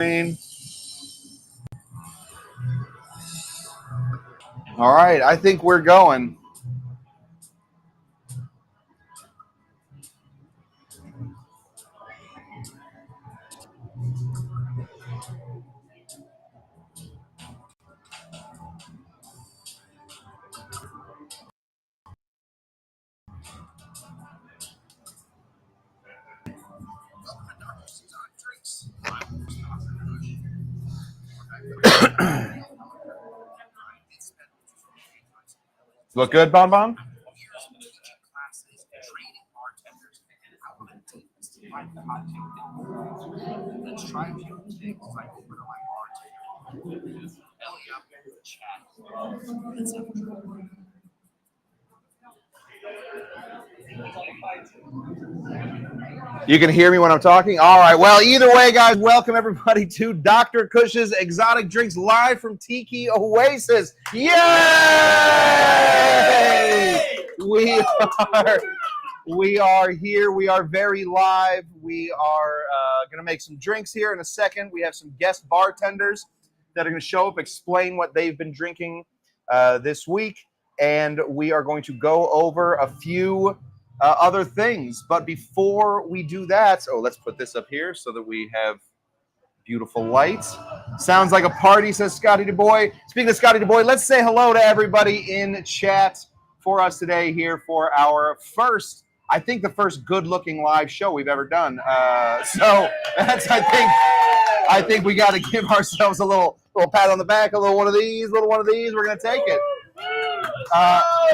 All right, I think we're going. Look good, Bon Bon? You can hear me when I'm talking? All right. Well, either way, guys, welcome everybody to Dr. Cush's Exotic Drinks live from Tiki Oasis. Yay! We are here. We are very live. We are going to make some drinks here in a second. We have some guest bartenders that are going to show up, explain what they've been drinking this week, and we are going to go over a few other things. But before we do that, let's put this up here so that we have beautiful lights. Sounds like a party, says Scotty DuBois. Speaking of Scotty DuBois, let's say hello to everybody in chat for us today here for our first, I think the first good-looking live show we've ever done. So that's, I think we got to give ourselves a little pat on the back, a little one of these. We're going to take it.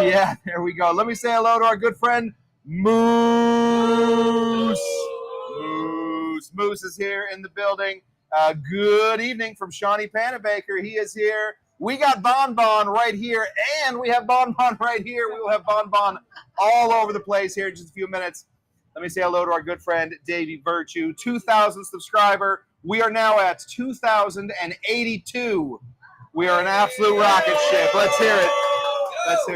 Yeah, there we go. Let me say hello to our good friend Moose. Moose is here in the building. Good evening from Shawnee Panabaker. He is here. We got Bon Bon right here, and we have Bon Bon right here. We will have Bon Bon all over the place here in just a few minutes. Let me say hello to our good friend Davey Virtue, 2,000 subscriber. We are now at 2,082. We are an absolute rocket ship. Let's hear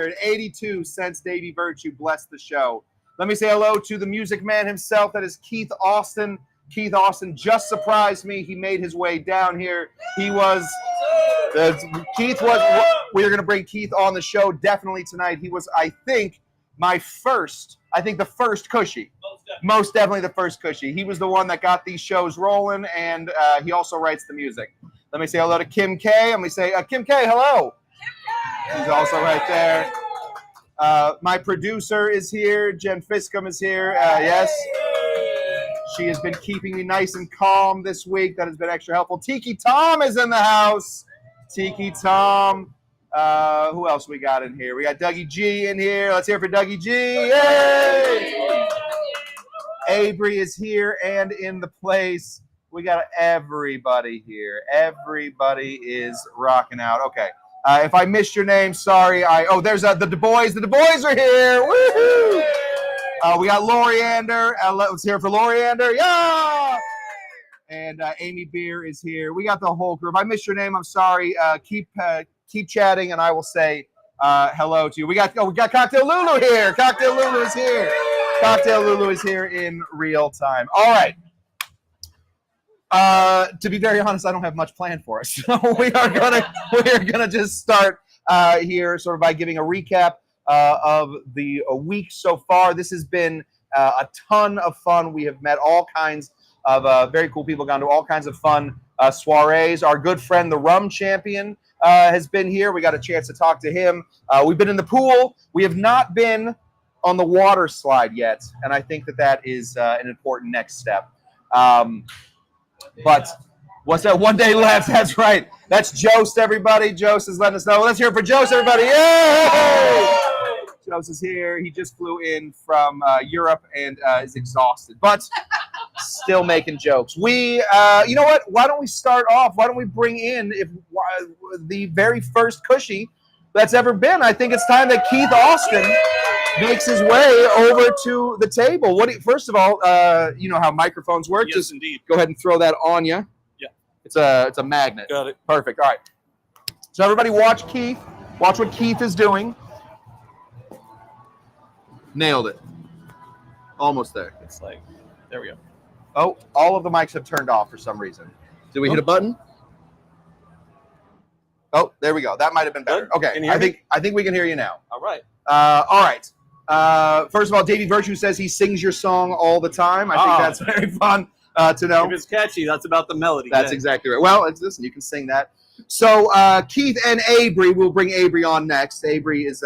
it. 82 cents, Davey Virtue. Bless the show. Let me say hello to the music man himself. That is Keith Austin. Keith Austin just surprised me. He made his way down here. We are going to bring Keith on the show definitely tonight. He was, I think, the first Cushy. Most definitely the first Cushy. He was the one that got these shows rolling, and he also writes the music. Let me say hello to Kim K. Let me say, Kim K, hello. He's also right there. My producer is here. Jen Fiscum is here. Yes. She has been keeping me nice and calm this week. That has been extra helpful. Tiki Tom is in the house. Tiki Tom. Who else we got in here? We got Dougie G in here. Let's hear it for Dougie G. Yay! Avery is here and in the place. We got everybody here. Everybody is rocking out. Okay. If I missed your name, sorry. There's the DuBois. The DuBois are here. Woohoo! We got Loriander. Let's hear it for Loriander. Yeah! And Amy Beer is here. We got the whole group. I missed your name. I'm sorry. Keep chatting, and I will say hello to you. We got Cocktail Lulu here. Cocktail Lulu is here. Cocktail Lulu is here in real time. All right. To be very honest, I don't have much planned for us. So we are gonna just start here, sort of by giving a recap of the week so far. This has been a ton of fun. We have met all kinds of very cool people, gone to all kinds of fun soirees. Our good friend, the Rum Champion, has been here. We got a chance to talk to him. We've been in the pool. We have not been on the water slide yet, and I think that is an important next step. But what's that? 1 day left. That's right. That's Jost, everybody. Jost is letting us know. Let's hear it for Jost, everybody. Yay! Jost is here. He just flew in from Europe and is exhausted, but still making jokes. You know what? Why don't we start off? Why don't we bring in the very first Cushy that's ever been? I think it's time that Keith Austin makes his way over to the table. First of all, you know how microphones work. Yes, just indeed. Go ahead and throw that on you. Yeah. It's a magnet. Got it. Perfect. All right. So everybody watch Keith. Watch what Keith is doing. Nailed it. Almost there. It's like, there we go. Oh, all of the mics have turned off for some reason. Did we hit a button? Oh, there we go. That might have been better. Good. Okay, I think we can hear you now. All right. All right. First of all, Davey Virtue says he sings your song all the time. I think that's very fun to know. If it's catchy, that's about the melody. That's exactly right. Well, listen, you can sing that. So Keith and Avery, we'll bring Avery on next. Avery is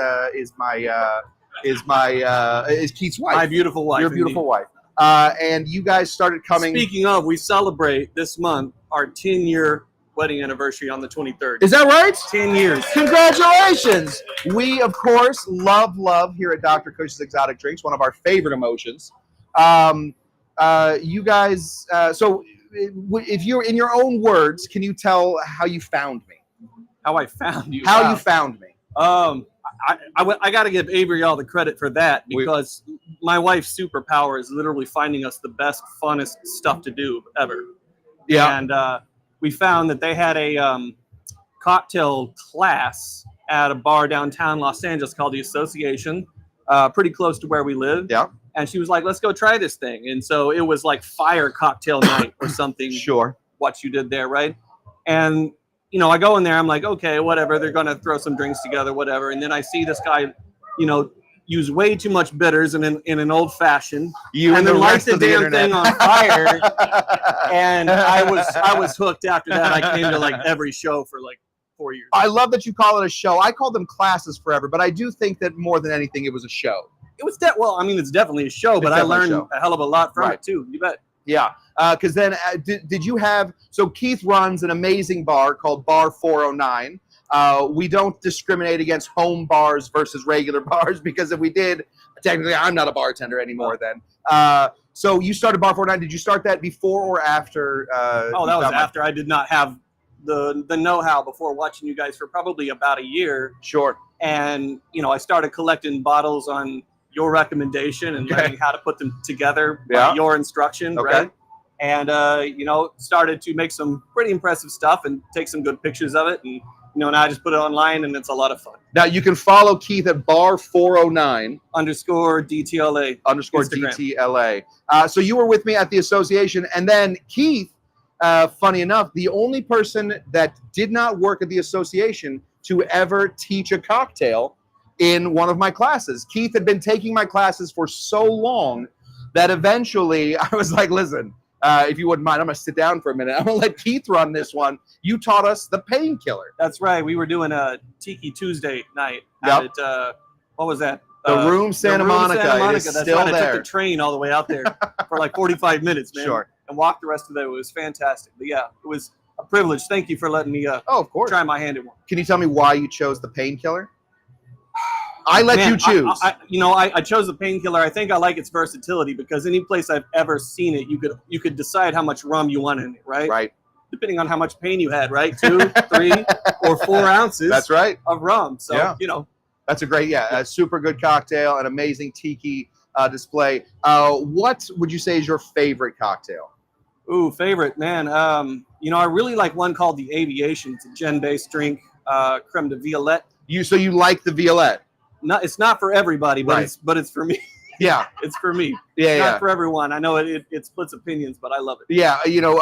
Keith's wife. My beautiful wife. Your beautiful wife. And you guys started coming. Speaking of, we celebrate this month our 10-year wedding anniversary on the 23rd. Is that right? 10 years. Congratulations. We, of course, love here at Dr. Cush's Exotic Drinks, one of our favorite emotions. You guys, so if you're in your own words, can you tell how you found me? How I found you? How you found me? I got to give Avery all the credit for that, because my wife's superpower is literally finding us the best, funnest stuff to do ever. Yeah. And we found that they had a cocktail class at a bar downtown Los Angeles called the Association, pretty close to where we live. Yeah. And she was like, let's go try this thing. And so it was like fire cocktail night or something. Sure. What you did there, right? And you know, I go in there, I'm like, okay, whatever. They're going to throw some drinks together, whatever. And then I see this guy, you know, use way too much bitters in an old fashioned. And then light the damn thing on fire. And I was hooked after that. I came to like every show for like 4 years. I love that you call it a show. I called them classes forever, but I do think that more than anything, it was a show. It was well, I mean, it's definitely a show, but I learned a hell of a lot from it too. You bet. Yeah, because then did you have, so Keith runs an amazing bar called Bar 409. We don't discriminate against home bars versus regular bars, because if we did, technically I'm not a bartender anymore then. So you started Bar 409. Did you start that before or after? That was after. I did not have the know-how before watching you guys for probably about a year. Sure. And, you know, I started collecting bottles on your recommendation and learning how to put them together by your instruction, right? And, you know, started to make some pretty impressive stuff and take some good pictures of it. And, you know, now I just put it online and it's a lot of fun. Now you can follow Keith at Bar 409 _DTLA _Instagram. DTLA. So you were with me at the association, and then Keith, funny enough, the only person that did not work at the association to ever teach a cocktail in one of my classes. Keith had been taking my classes for so long that eventually I was like, listen, if you wouldn't mind, I'm going to sit down for a minute. I'm going to let Keith run this one. You taught us the painkiller. That's right. We were doing a Tiki Tuesday night at, what was that? The Room Santa Monica. It is That's still right. there. I took the train all the way out there for like 45 minutes, man. Sure. And walked the rest of the day. It was fantastic. But yeah, it was a privilege. Thank you for letting me of course. try my hand at one. Can you tell me why you chose the painkiller? I let you choose. I chose the painkiller. I think I like its versatility, because any place I've ever seen it, you could decide how much rum you want in it, right? Right. Depending on how much pain you had, right? 2, 3, or 4 ounces. That's right. Of rum. So you know, that's a great, a super good cocktail, an amazing tiki display. What would you say is your favorite cocktail? Ooh, favorite, man. You know, I really like one called the Aviation. It's a gin-based drink, creme de violette. So you like the violette? No, it's not for everybody, but it's for me. Yeah, it's for me. Yeah, it's not for everyone. I know it splits opinions, but I love it. Yeah, you know,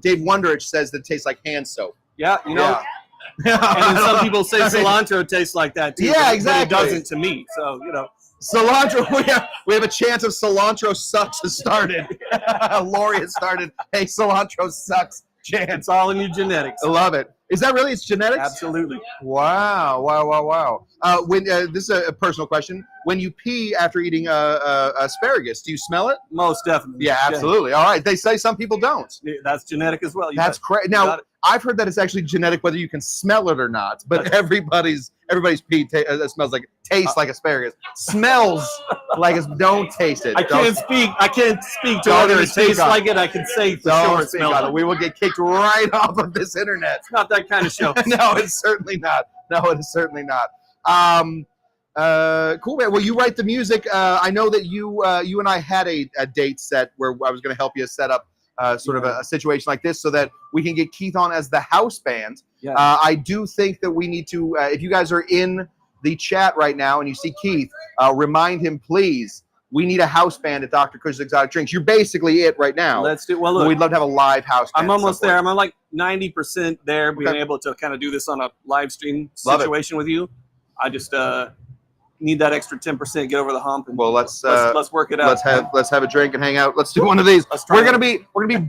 Dave Wonderich says that it tastes like hand soap. Yeah, you know. Yeah. And then some people say cilantro tastes like that too. Yeah, exactly. But it doesn't to me. So you know, cilantro. We have a chance of cilantro sucks has started. Lori has started. Hey, cilantro sucks. Chance. It's all in your genetics. I love it. Is that really? It's genetics? Absolutely. Wow. When this is a personal question. When you pee after eating asparagus, do you smell it? Most definitely. Yeah, absolutely. All right. They say some people don't. That's genetic as well. That's crazy. Now, I've heard that it's actually genetic whether you can smell it or not. But everybody's pee smells like, tastes like asparagus. Smells like it. Don't taste it. I can't speak to whether it tastes like it. I can say for sure it smells like it. We will get kicked right off of this internet. It's not that kind of show. No, it's certainly not. Cool, man. Well, you write the music. I know that you and I had a date set where I was going to help you set up sort of a situation like this so that we can get Keith on as the house band. Yeah. I do think that we need to, if you guys are in the chat right now and you see Keith, remind him, please, We need a house band at Dr. Cush's Exotic Drinks. You're basically it right now. Let's do. Well, look, we'd love to have a live house band. I'm almost there. I'm like 90% there, being able to kind of do this on a live stream situation with you. I just need that extra 10%, get over the hump, and let's work it out. Let's have a drink and hang out. Let's do one of these. We're gonna be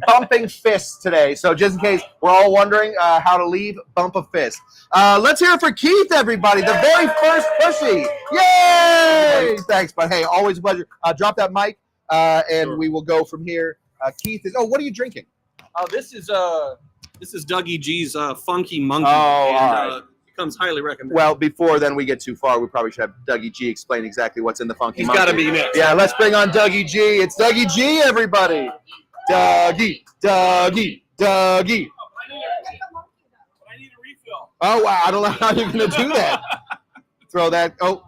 bumping fists today. So just in case we're all wondering how to leave, bump a fist. Let's hear it for Keith, everybody. The very first Pushy. Yay! Thanks, but hey, always a pleasure. Drop that mic, and we will go from here. Keith is. Oh, what are you drinking? Oh, this is Dougie G's Funky Monkey. Oh, all right. Comes highly recommended. Well, before then we get too far, we probably should have Dougie G explain exactly what's in the Funky Monkey. He's got to be next. Yeah, let's bring on Dougie G. It's Dougie G, everybody. Dougie. I need a refill. Oh, wow. I don't know how you're going to do that. Throw that. Oh,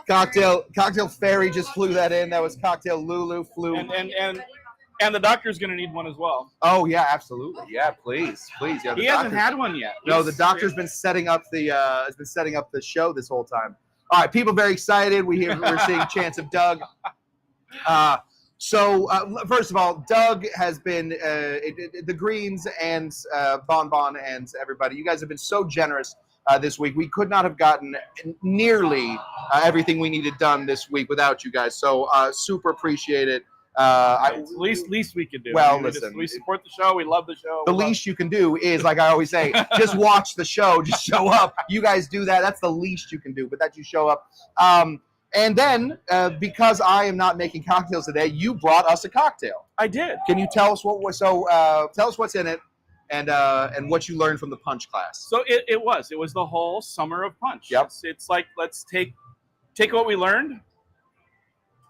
Cocktail Fairy just flew that in. That was Cocktail Lulu flew. And the doctor's going to need one as well. Oh yeah, absolutely. Yeah, please. Yeah, he hasn't had one yet. No, the doctor's been setting up the show this whole time. All right, people very excited. We're seeing Chance of Doug. So first of all, Doug has been the Greens and Bon and everybody. You guys have been so generous this week. We could not have gotten nearly everything we needed done this week without you guys. So super appreciate it. Least we could do. Well, listen, we support the show. We love the show. The least you can do is, like I always say, just watch the show. Just show up. You guys do that. That's the least you can do. But that you show up. And then, because I am not making cocktails today, you brought us a cocktail. I did. Can you tell us what was? So, tell us what's in it, and what you learned from the punch class. So it was the whole summer of punch. Yep. It's like, let's take what we learned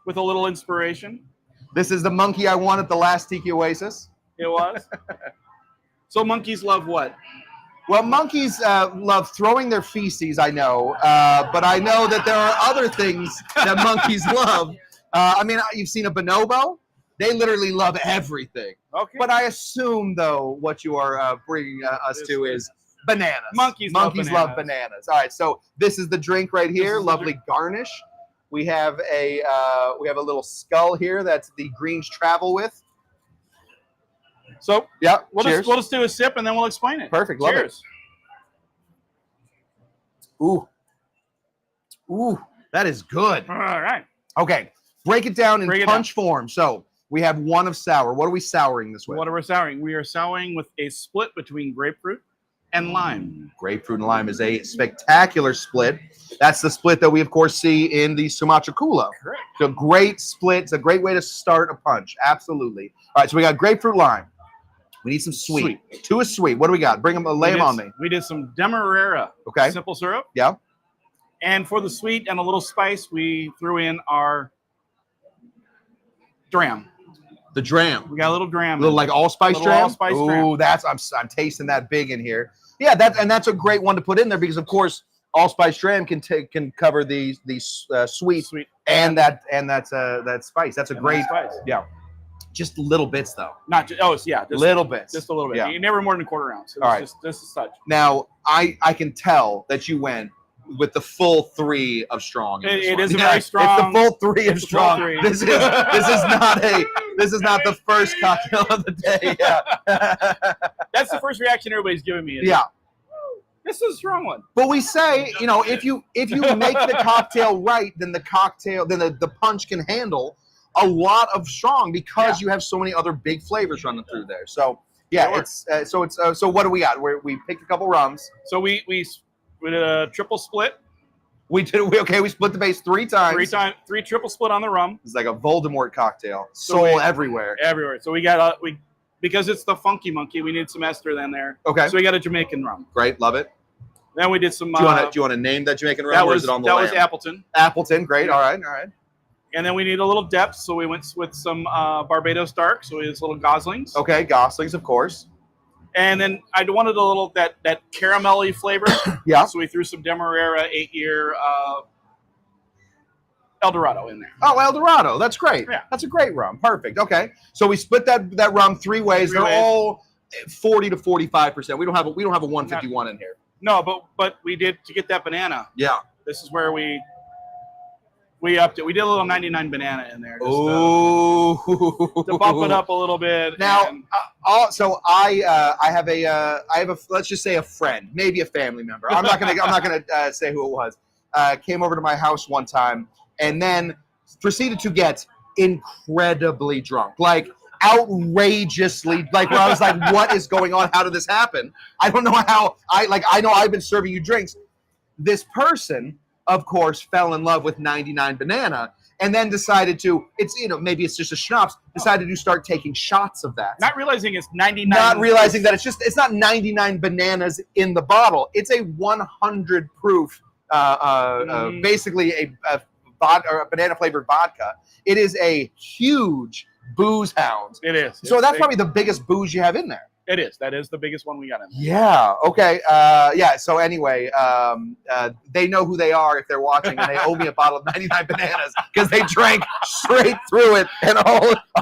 with a little inspiration. This is the monkey I won at the last Tiki Oasis. It was. So monkeys love what? Well, monkeys love throwing their feces, I know. But I know that there are other things that monkeys love. I mean, you've seen a bonobo. They literally love everything. Okay. But I assume, though, what you are bringing us to is bananas. Monkeys love bananas. All right, so this is the drink right here. Lovely garnish. We have a little skull here. That's the Greens travel with. So yeah, we'll just do a sip and then we'll explain it. Perfect. Cheers. Love it. Ooh, that is good. All right. Okay, break it down in punch form. So we have one of sour. What are we souring this with? What are we souring? We are souring with a split between grapefruit and lime. Grapefruit and lime is a spectacular split. That's the split that we, of course, see in the Sumatra Kula. Correct. It's a great split. It's a great way to start a punch. Absolutely. All right, so we got grapefruit lime. We need some sweet. Two is sweet. What do we got? Lay them on me. We did some Demerara simple syrup. Yeah. And for the sweet and a little spice, we threw in our dram. The dram. We got a little dram. A little like allspice dram? Allspice dram. That's I'm tasting that big in here. Yeah, that's a great one to put in there because, of course, allspice dram can cover the sweet and that spice. That's a great spice. Yeah. Just little bits though. Not just just little bits. Just a little bit. Yeah. You never more than a quarter ounce. All right. Just as such. Now I can tell that you went with the full 3 of strong. It is a very strong. It's the full 3 of strong. This is not the first cocktail of the day. Yeah. That's the first reaction everybody's giving me. Yeah. This is a strong one. But we say, if you make the cocktail right, then the punch can handle a lot of strong because you have so many other big flavors running through there. So yeah, so what do we got? We picked a couple rums. So we did a triple split. We split the base 3 times. 3 triple split on the rum. It's like a Voldemort cocktail. Soul everywhere. Everywhere. So we got because it's the Funky Monkey, we need some ester then there. Okay. So we got a Jamaican rum. Great, love it. Then we did some. Do you want to name that Jamaican rum? Or is it on the that lamp? was Appleton. Appleton, great. Yeah. All right. And then we need a little depth, so we went with some Barbados Dark, so it's little Goslings. Okay, Goslings, of course. And then I wanted a little that caramelly flavor. Yeah. So we threw some Demerara 8-year El Dorado in there. Oh, El Dorado. That's great. Yeah. That's a great rum. Perfect. Okay. So we split that rum 3 ways. They're all 40 to 45%. We don't have a 151 in here. No, but we did to get that banana. Yeah. This is where we We upped it. We did a little 99 banana in there. Just, Ooh. to bump it up a little bit. Now, and, so I have a let's just say a friend, maybe a family member. I'm not gonna say who it was. Came over to my house one time and then proceeded to get incredibly drunk, like outrageously, like where I was like, what is going on? How did this happen? I don't know how. I know I've been serving you drinks. This person, of course, fell in love with 99 banana and then decided to, maybe it's just a schnapps, decided to start taking shots of that. not realizing it's 99. Not realizing that it's not 99 bananas in the bottle. It's a 100 proof, basically a banana flavored vodka. It is a huge booze hound. It is. So that's probably the biggest booze you have in there. It is. That is the biggest one we got in there. Yeah. Okay. So anyway, they know who they are if they're watching, and they owe me a bottle of 99 bananas because they drank straight through it. And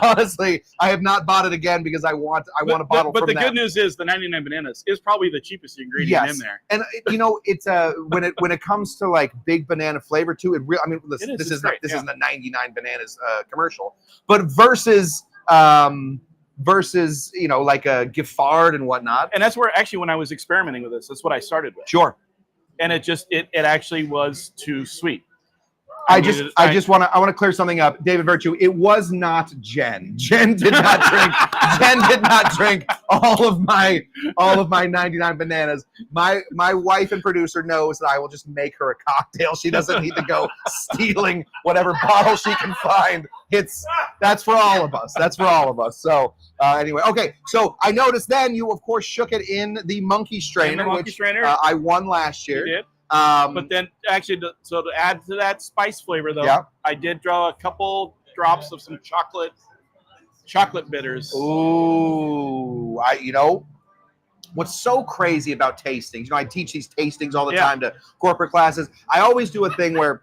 honestly, I have not bought it again because I want a bottle. But from the them. Good news is the 99 bananas is probably the cheapest ingredient in there. And it's when it comes to like big banana flavor too. Listen, this isn't a 99 bananas commercial, but versus like a Giffard and whatnot. And that's where actually when I was experimenting with this, that's what I started with. Sure. And it actually was too sweet. I want to clear something up, David Virtue. It was not Jen. Jen did not drink. Jen did not drink all of my 99 bananas. My wife and producer knows that I will just make her a cocktail. She doesn't need to go stealing whatever bottle she can find. That's for all of us. That's for all of us. So anyway, okay. So I noticed then you of course shook it in the monkey strainer, which I won last year. You did. But then actually, to add to that spice flavor, though, I did draw a couple drops of some chocolate bitters. Ooh, what's so crazy about tastings? I teach these tastings all the time to corporate classes. I always do a thing where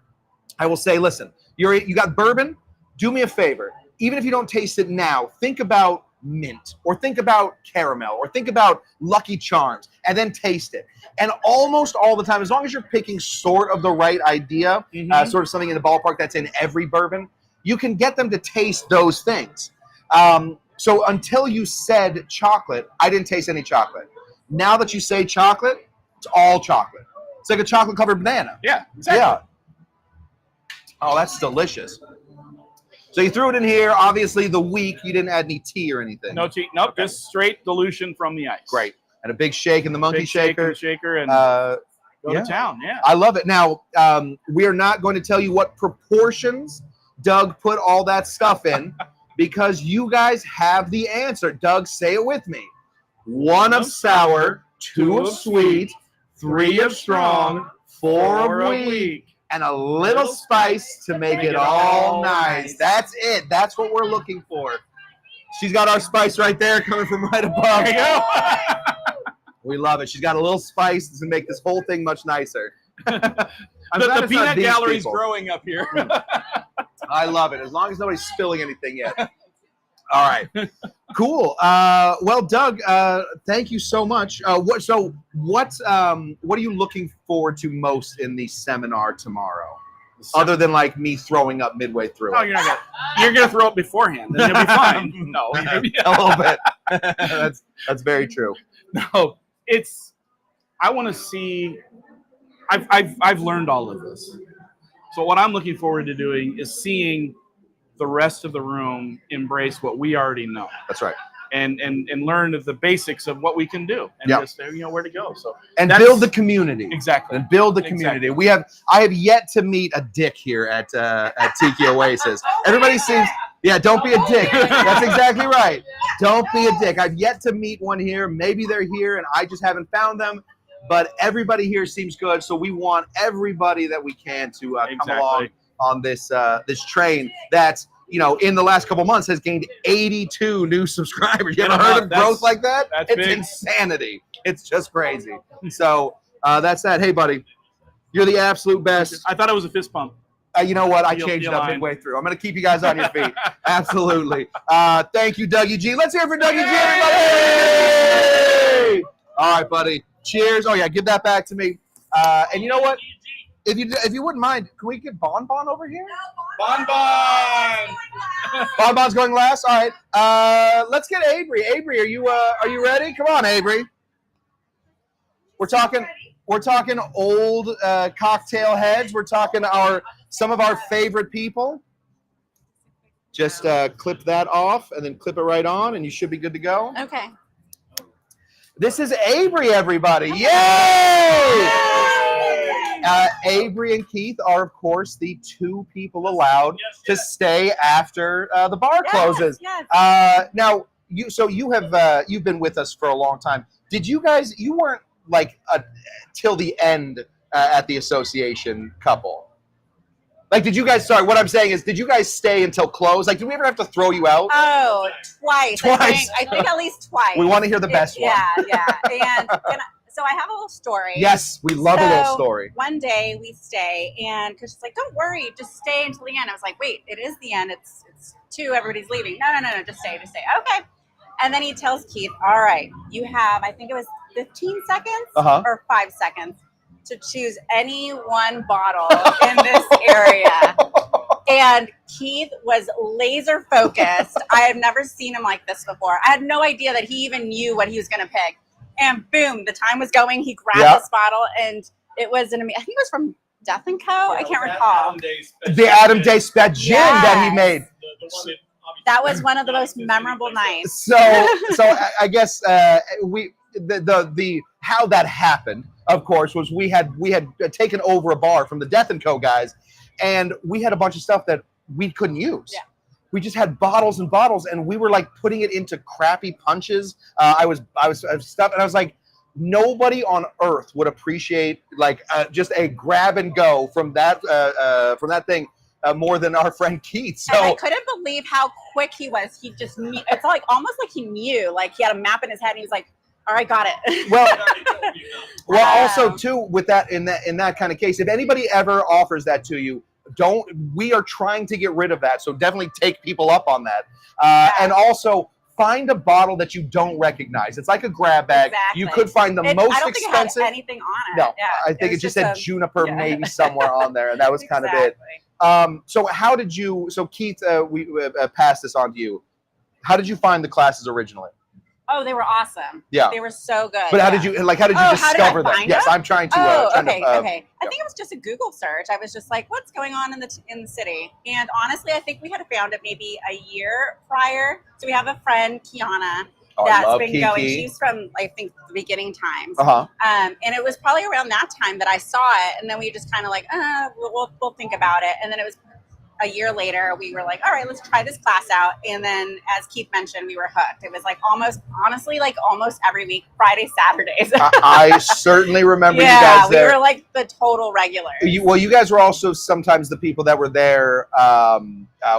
I will say, listen, you got bourbon? Do me a favor. Even if you don't taste it now, think about mint or think about caramel or think about Lucky Charms and then taste it. And almost all the time, as long as you're picking sort of the right idea, sort of something in the ballpark that's in every bourbon, you can get them to taste those things. So until you said chocolate, I didn't taste any chocolate. Now that you say chocolate, it's all chocolate. It's like a chocolate covered banana. Yeah, exactly. Yeah. Oh, that's delicious. So you threw it in here. Obviously, the week you didn't add any tea or anything. No tea. Nope. Okay. Just straight dilution from the ice. Great. And a big shake in the monkey shaker. And go to town. Yeah. I love it. Now, we are not going to tell you what proportions Doug put all that stuff in because you guys have the answer. Doug, say it with me. 1 of sour, 2 of sweet, 3 of strong, 4 of weak. And a little spice to make it all nice. That's it. That's what we're looking for. She's got our spice right there coming from right above. There you go. We love it. She's got a little spice to make this whole thing much nicer. The peanut gallery's growing up here. I love it. As long as nobody's spilling anything yet. All right. Cool. Well, Doug, thank you so much. What are you looking forward to most in the seminar tomorrow? Other than like me throwing up midway through. Oh, you're gonna throw up beforehand, then you'll be fine. No, a little bit. That's very true. No, I want to see. I've learned all of this. So what I'm looking forward to doing is seeing the rest of the room embrace what we already know. That's right. And learn the basics of what we can do and just where to go. So build the community. Exactly. And build the community. Exactly. I have yet to meet a dick here at Tiki Oasis. Everybody seems don't be a dick. That's exactly right. Don't be a dick. I've yet to meet one here. Maybe they're here and I just haven't found them. But everybody here seems good, so we want everybody that we can to come along on this train that's in the last couple months has gained 82 new subscribers. You ever heard of growth like that? It's big. Insanity. It's just crazy. So that's that. Hey, buddy, you're the absolute best. I thought it was a fist pump. You know what? I changed it up midway through. I'm going to keep you guys on your feet. Absolutely. Thank you, Dougie G. Let's hear it for Dougie G, everybody. All right, buddy. Cheers. Oh, yeah, give that back to me. And you know what? if you wouldn't mind, can we get Bonbon over here? Bonbon. Bonbon's going last. All right. Let's get Avery. Avery, are you ready? Come on, Avery. We're talking old cocktail heads. We're talking some of our favorite people. Just clip that off and then clip it right on, and you should be good to go. Okay. This is Avery, everybody. Yay! Avery and Keith are, of course, the two people allowed to stay after the bar closes. Yes. Now, you've been with us for a long time. Did you guys? You weren't like till the end at the association couple. Like, did you guys? Sorry, what I'm saying is, did you guys stay until close? Like, did we ever have to throw you out? Oh, twice. I think at least twice. We want to hear the best one. Yeah. So I have a little story. Yes, we love a little story. One day we stay, and because she's like, "Don't worry, just stay until the end." I was like, "Wait, it is the end. It's 2. Everybody's leaving." No, just stay. Okay. And then he tells Keith, "All right, you have, I think it was 15 seconds or 5 seconds to choose any one bottle in this area." And Keith was laser focused. I have never seen him like this before. I had no idea that he even knew what he was going to pick. And boom, the time was going. He grabbed this bottle, and it was I think it was from Death & Co. I can't recall. The Adam Day Spec gin that he made. That was one of the most memorable nights. So I guess the how that happened, of course, was we had taken over a bar from the Death & Co. guys, and we had a bunch of stuff that we couldn't use. Yeah. We just had bottles and bottles, and we were like putting it into crappy punches. I was stuff, and I was like, nobody on earth would appreciate like just a grab and go from that thing more than our friend Keith. So and I couldn't believe how quick he was. He just knew. It's like almost like he knew. Like he had a map in his head, and he was like, "All right, got it." Well, also too with that in that kind of case, if anybody ever offers that to you, we are trying to get rid of that. So definitely take people up on that. And also find a bottle that you don't recognize. It's like a grab bag. Exactly. You could find the most I don't expensive. Think it had anything on it. No, I think it just said juniper maybe somewhere on there, and that was kind of it. So how did you? So Keith, we passed this on to you. How did you find the classes originally? Oh, they were awesome. Yeah, they were so good. But how did you discover them? Yes, I'm trying to. Okay. I think it was just a Google search. I was just like, "What's going on in the city?" And honestly, I think we had found it maybe a year prior. So we have a friend, Kiana, that's been going. She's from I think the beginning times. And it was probably around that time that I saw it, and then we just kind of like, we'll think about it. And then it was a year later, we were like, all right, let's try this class out. And then, as Keith mentioned, we were hooked. It was like almost every week, Friday, Saturdays. I certainly remember you guys there. We were like the total regulars. You guys were also sometimes the people that were there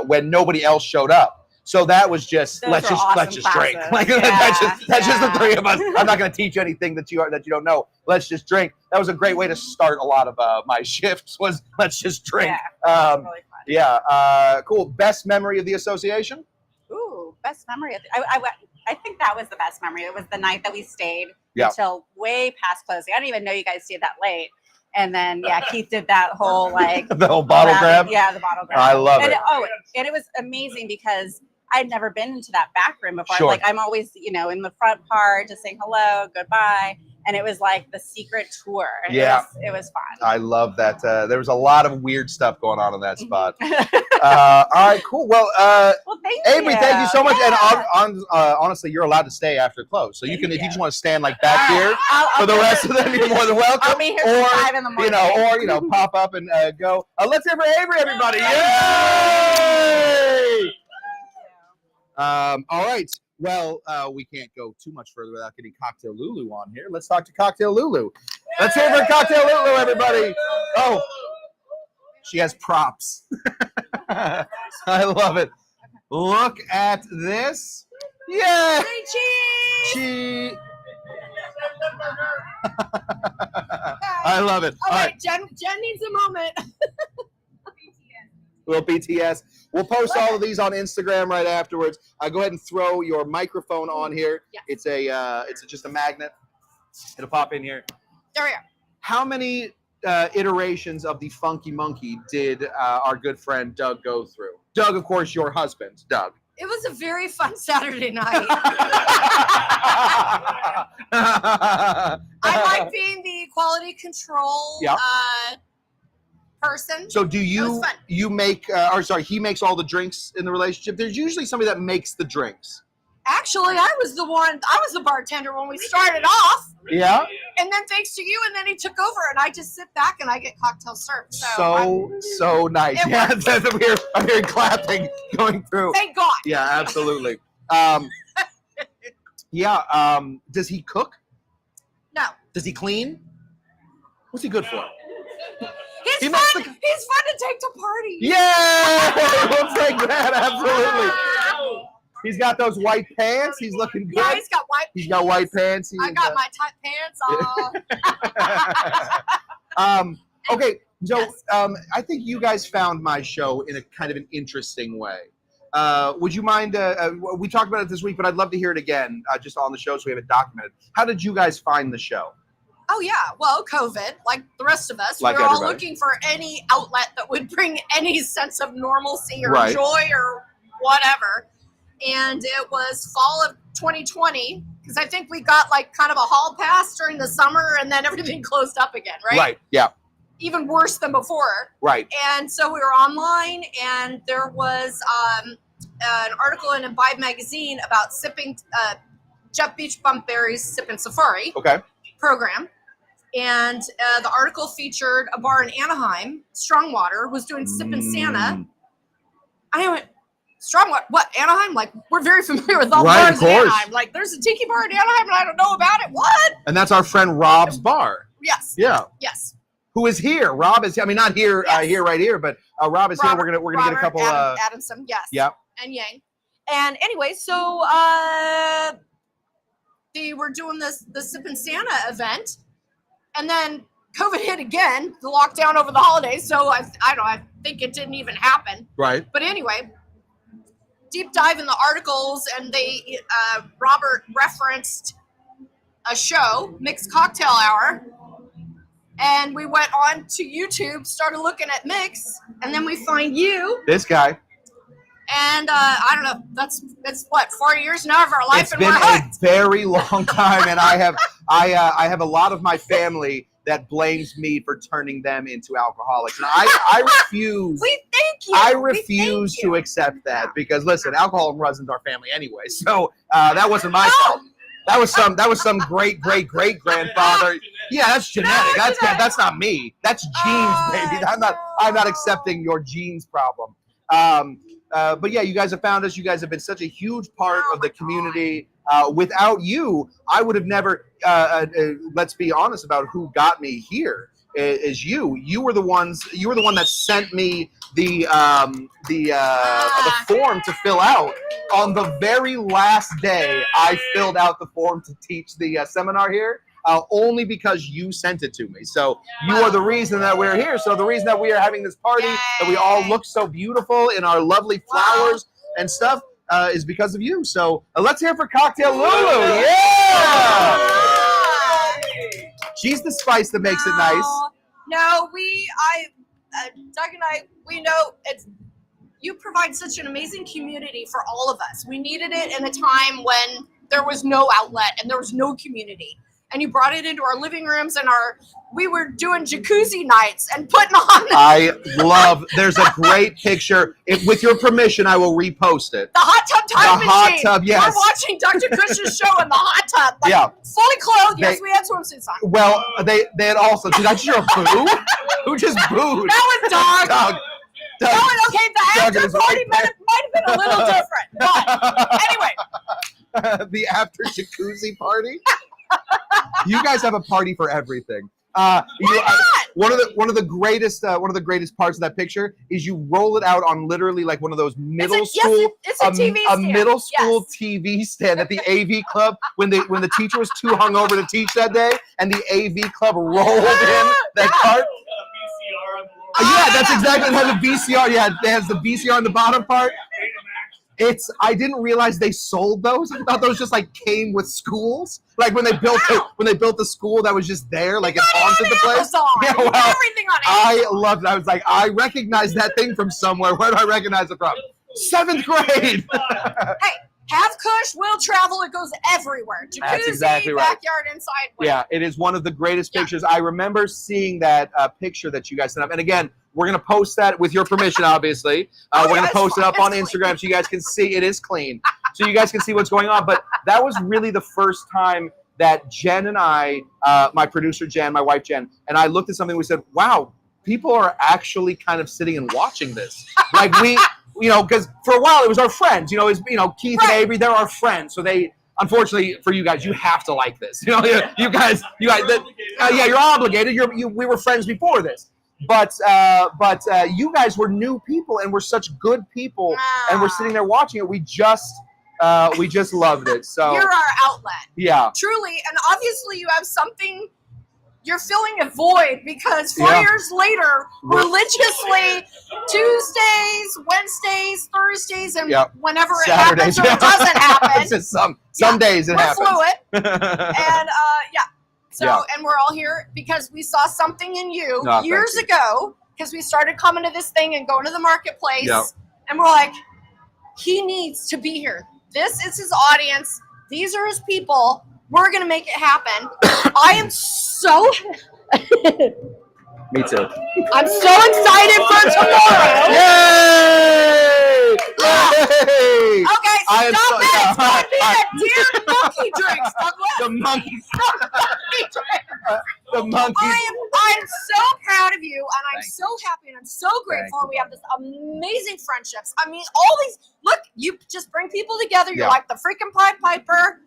when nobody else showed up. So that was just let's just drink. Like that's just the three of us. I'm not going to teach you anything that you don't know. Let's just drink. That was a great way to start a lot of my shifts. Was let's just drink. Yeah, really fun. Yeah, cool. Best memory of the association? Ooh, best memory. I think that was the best memory. It was the night that we stayed until way past closing. I didn't even know you guys stayed that late. And then, Keith did that whole the whole bottle grab. Yeah, the bottle grab. I love it. And it was amazing because I'd never been into that back room before. Sure. Like I'm always, in the front part, just saying hello, goodbye. And it was like the secret tour. Yeah. It was fun. I love that. There was a lot of weird stuff going on in that spot. All right, cool. Well, thank Avery, you. thank you so much. Yeah. And honestly, you're allowed to stay after close. So you can, if you just want to stand like back here for the rest of them, you're more than welcome. I'll be here till 5 in the morning. Or pop up and go. Let's hear for Avery, everybody! Yay! All right. Well, we can't go too much further without getting Cocktail Lulu on here. Let's talk to Cocktail Lulu. Let's hear for Cocktail Lulu, everybody. Oh, she has props. I love it. Look at this. Yeah. Cheese. I love it. All right, Jen needs a moment. Little BTS. We'll post all of these on Instagram right afterwards. Go ahead and throw your microphone on here. Yes. It's just a magnet. It'll pop in here. There we go. How many iterations of the Funky Monkey did our good friend Doug go through? Doug, of course, your husband, Doug. It was a very fun Saturday night. I like being the quality control person. So do you make, he makes all the drinks in the relationship? There's usually somebody that makes the drinks. Actually, I was the bartender when we started off. Yeah. And then thanks to you, and then he took over, and I just sit back and I get cocktails served. So nice. Yeah, I'm here clapping going through. Thank God. Yeah, absolutely. Does he cook? No. Does he clean? What's he good for? He's fun to take to parties. Yeah, we'll take that. Absolutely. He's got those white pants. He's looking good. Yeah, he's got white pants. White pants. I got my tight pants on. Okay, so I think you guys found my show in a kind of an interesting way. Would you mind? We talked about it this week, but I'd love to hear it again, just on the show, so we have it documented. How did you guys find the show? Oh yeah, well, COVID, like the rest of us, like we were all everybody. looking for any outlet that would bring any sense of normalcy or Right. joy or whatever. And it was fall of 2020, because I think we got like kind of a hall pass during the summer, and then everything closed up again, right? Right. Yeah. Even worse than before. Right. And so we were online, and there was an article in Vibe magazine about sipping Jeff Beach Bumpberry's Sippin' Safari program. And the article featured a bar in Anaheim, Strongwater, was doing Sippin' Santa. I went, Strongwater? What, Anaheim? Like, we're very familiar with all bars in Anaheim. Like, there's a tiki bar in Anaheim and I don't know about it. What? And that's our friend Rob's bar. Yes. Yeah. Yes. Who is here? Rob is. I mean, not here, here, right here, but Rob is here. We're gonna get a couple. Adamson, yes. Yeah. And Yang. And anyway, so they were doing the Sippin' Santa event, and then COVID hit again, the lockdown over the holidays. So I don't know. I think it didn't even happen. Right. But anyway, deep dive in the articles, and they Robert referenced a show, Mixed Cocktail Hour. And we went on to YouTube, started looking at Mix, and then we find you. This guy. And I don't know, it's what, 4 years now of our life, It's and been we're a hooked. very long time, and I have a lot of my family that blames me for turning them into alcoholics, and I refuse. We thank you. I refuse to accept that, because listen, alcohol runs our family anyway. So that wasn't my fault. That was some great grandfather. Yeah, that's genetic. That's not me. That's genes, baby. I'm not accepting your genes problem. But yeah, you guys have found us. You guys have been such a huge part of the community. Without you, I would have never. Let's be honest about who got me here. Is you? You were the one that sent me the form to fill out. On the very last day, I filled out the form to teach the seminar here. Only because you sent it to me. So you are the reason that we're here. So the reason that we are having this party, that we all look so beautiful in our lovely flowers and stuff, is because of you. So let's hear it for Cocktail Lulu. Yeah! She's the spice that makes it nice. No, Doug and I, we know you provide such an amazing community for all of us. We needed it in a time when there was no outlet and there was no community. And you brought it into our living rooms, and we were doing jacuzzi nights and putting on. There's a great picture. With your permission, I will repost it. The hot tub time machine. Hot tub, yes. We're watching Dr. Cush's show in the hot tub. Like, yeah. Fully clothed. Yes, we had swimsuits on. Well, they had also. Did I just hear a boo? Who just booed? That was Doug. Doug. No, okay, the after party might have been a little different. But anyway. The after jacuzzi party? You guys have a party for everything. One of the greatest parts of that picture is you roll it out on literally like one of those middle school it's a TV stand. Middle school TV stand at the AV club when the teacher was too hungover to teach that day, and the AV club rolled in that part. Yeah, that's exactly how the VCR. Yeah, it has the VCR on the bottom part. I didn't realize they sold those. I thought those just like came with schools. Like when they built the school that was just there, like it haunted the place. Yeah, well, everything on I loved it. I was like, I recognize that thing from somewhere. Where do I recognize it from? 7th grade. Hey, have Cush, will travel. It goes everywhere. Jacuzzi, That's exactly right. backyard, inside. Yeah, it is one of the greatest pictures. I remember seeing that picture that you guys sent up. And again, we're going to post that with your permission, obviously. We're going to post it up on Instagram so you guys can see. It is clean. So you guys can see what's going on. But that was really the first time that Jen and I, my producer Jen, my wife Jen, and I looked at something and we said, wow, people are actually kind of sitting and watching this. Like because for a while it was our friends, Keith and Avery, they're our friends. So they, unfortunately for you guys, you have to like this. You guys, you're obligated. We were friends before this. But you guys were new people and were such good people, and we're sitting there watching it. We just loved it. So you're our outlet. Yeah, truly, and obviously you have something. You're filling a void because 4 years later, religiously, Tuesdays, Wednesdays, Thursdays, and whenever Saturdays. It happens or it doesn't happen. It's just some days it happens. We're fluid, and and we're all here because we saw something in you years ago, because we started coming to this thing and going to the marketplace, and we're like, he needs to be here. This is his audience. These are his people. We're going to make it happen. I am so... Me too. I'm so excited for tomorrow. Yay! Yay! Okay, stop it. It's going to be a dear monkey drinks. The monkey drink. The monkey. I'm so proud of you, and I'm so happy, and I'm so grateful. And we have this amazing friendships. I mean, all these... Look, you just bring people together. You're like the freaking Pied Piper.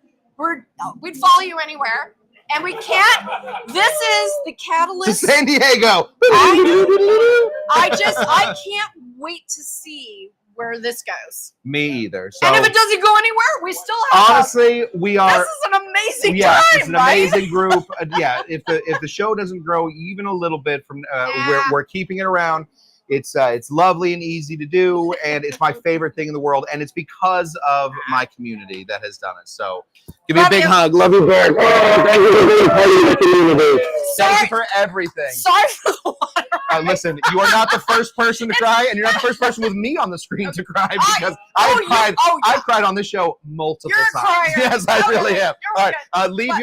We'd follow you anywhere, and we can't. This is the catalyst to San Diego. I can't wait to see where this goes. Me either. So, and if it doesn't go anywhere, we still have. Honestly, we are. This is an amazing time. Yeah, it's an amazing group. If the show doesn't grow even a little bit from, we're keeping it around. It's lovely and easy to do, and it's my favorite thing in the world, and it's because of my community that has done it. So give me a big hug. Love you, Bear. Oh, thank you for being part of the community. Thank you for everything. Sorry for the water. Listen, you are not the first person to cry, and you're not the first person with me on the screen to cry, because I've cried on this show multiple times. Yes, I really have. All right, leave